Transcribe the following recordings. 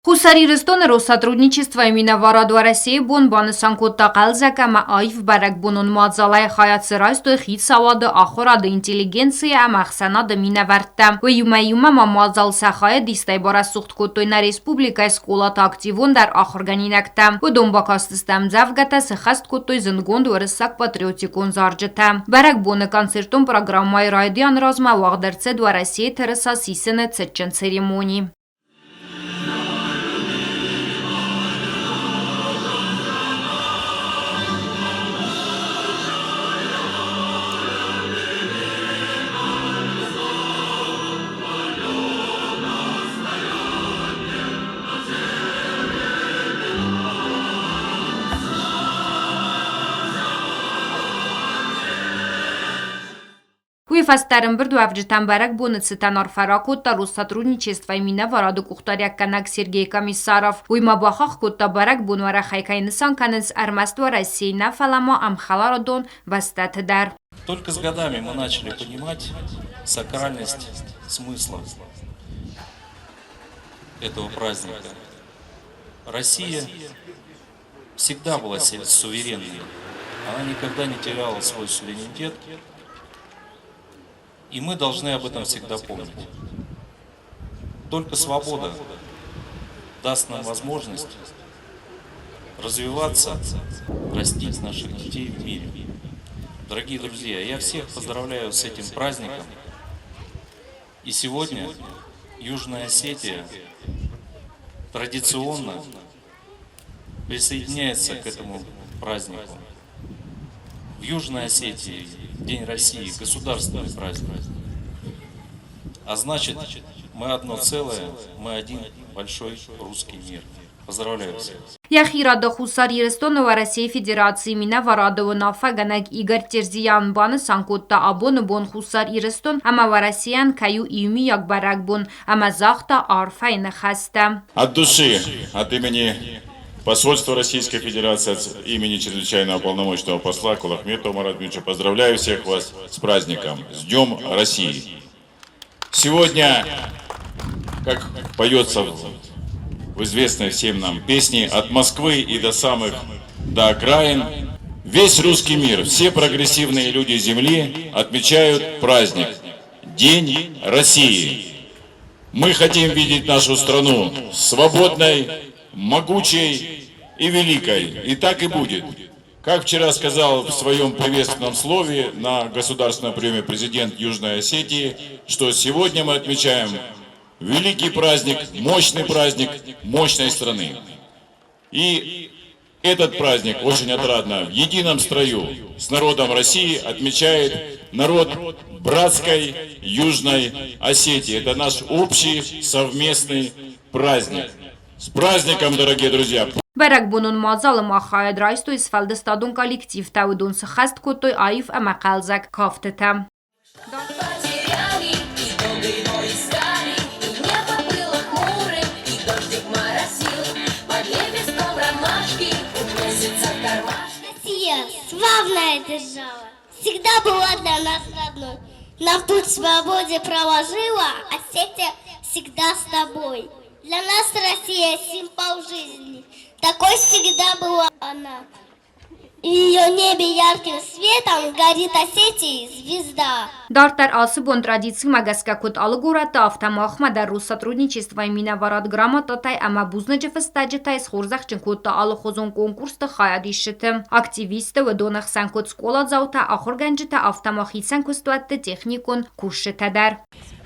Хусариристон Россотрудничества именно Варадва России бун банысанкотта қалзакама айф барак бунун муадзалай хаятсырайстой хит савады ахорады интеллигенция амахсанады минавартта. Уюма муадзал сахая дистай бара сухткоттой на республика сколата активон дар ахорганинакта. Удон бакастыстам завгата сахаст коттой зынгонд варысак патриотикон заржыта. Барак буны концертон программай райдиан разма вағдарце два России тераса сисене цетчен церемонии. Уефастарым бірду авжитан барак буны цитанар фаракотта Россотрудничества именно Вараду Кухтаряк канак Сергей Комиссаров. Уйма бахах котта барак бунвара хайкайнысан канец армаства России на фалама амхаларадон вастатыдар. Только с годами мы начали понимать сакральность смысла этого праздника. Россия всегда была суверенной. Она никогда не теряла свой суверенитет. И мы должны об этом всегда помнить. Только свобода даст нам возможность развиваться, растить наших детей в мире. Дорогие друзья, я всех поздравляю с этим праздником. И сегодня Южная Осетия традиционно присоединяется к этому празднику. В Южной Осетии День России, государственный праздник. А значит, мы одно целое, мы один большой русский мир. Поздравляю всех. Яхирада Хусариристонова России Федерации мина Варадова нафаганак Игорь Терзиян баны санкотта абон бон Хусариристон, ама Варасиян каю июми як барак бон, ама захта арфайна хаста. От души, от имени посольства Российской Федерации, от имени чрезвычайного полномочного посла Кулахметова Марата Дмитриевича поздравляю всех вас с праздником, с Днем России. Сегодня, как поется в известной всем нам песне, от Москвы и до окраин, весь русский мир, все прогрессивные люди Земли отмечают праздник День России. Мы хотим видеть нашу страну свободной, могучей и великой. И так и будет. Как вчера сказал в своем приветственном слове на государственном приеме президент Южной Осетии, что сегодня мы отмечаем великий праздник мощной страны. И этот праздник очень отрадно в едином строю с народом России отмечает народ братской Южной Осетии. Это наш общий совместный праздник. С праздником, дорогие друзья! Барак бунун мазалы махая драйсто из фалдестадун коллектив таудун сахаст котой аиф амакалзак кафтета. Россия, славная держава, всегда была для нас родной. Нам путь в свободе проложила, Осетия всегда с тобой. Для нас Россия символ жизни, такой всегда была она. И ее небе ярким светом горит Осетии звезда. Дартар асыбон традиции магаскакут алгурата автомахма дар Россотрудничества именно Варад грамотатай ама бузнеджеф стаджетай схорзах ченкотта алхозон конкурста хаядишите. Активисты в донах санкот скола заута ахорганджита автомахи санкостуатте техникон кушетадар.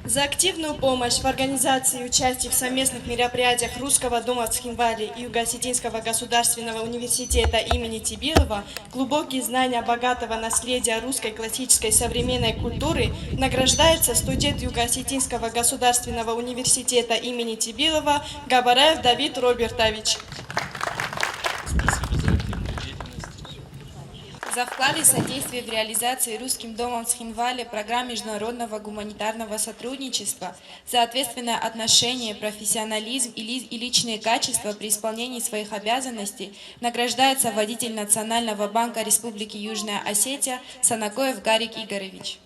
За активную помощь в организации и участии в совместных мероприятиях Русского дома в Цхинвале и Юго-Осетинского государственного университета имени Тибилова, глубокие знания богатого наследия русской классической современной культуры награждается студент Юго-Осетинского государственного университета имени Тибилова Габараев Давид Робертович. За вклад и содействие в реализации Русским домом в Цхинвале программ международного гуманитарного сотрудничества, за ответственное отношение, профессионализм и личные качества при исполнении своих обязанностей награждается водитель Национального банка Республики Южная Осетия Санакоев Гарик Игоревич.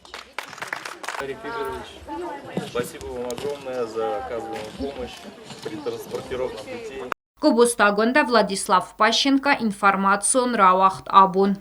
Арик Игоревич, спасибо вам огромное за оказанную помощь при транспортировке детей. Կոբոստագոնդը Վլադիսլավ Պաշենկա ինֆորմացիոն ռաուախտ աբուն։